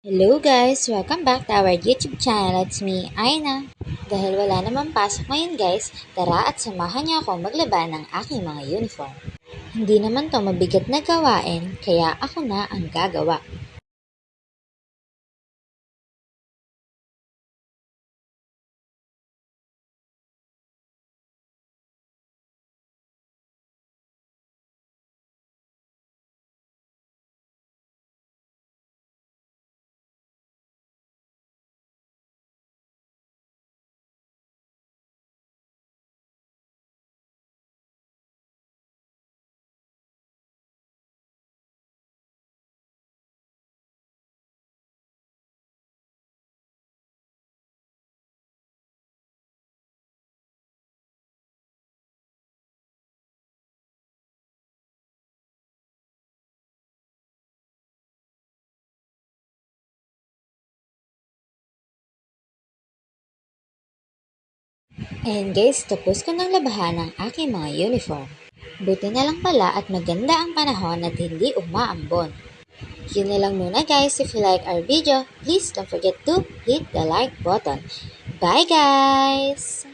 Hello guys! Welcome back to our YouTube channel. It's me, Aina. Dahil wala naman pasok ngayon guys, tara at samahan niyo ako maglaba ng aking mga uniform. Hindi naman to mabigat na gawain, kaya ako na ang gagawa. And guys, tapos ko nang labahan ang aking mga uniform. Buti na lang pala at maganda ang panahon at hindi umaambon. Yun na lang muna guys. If you like our video, please don't forget to hit the like button. Bye guys!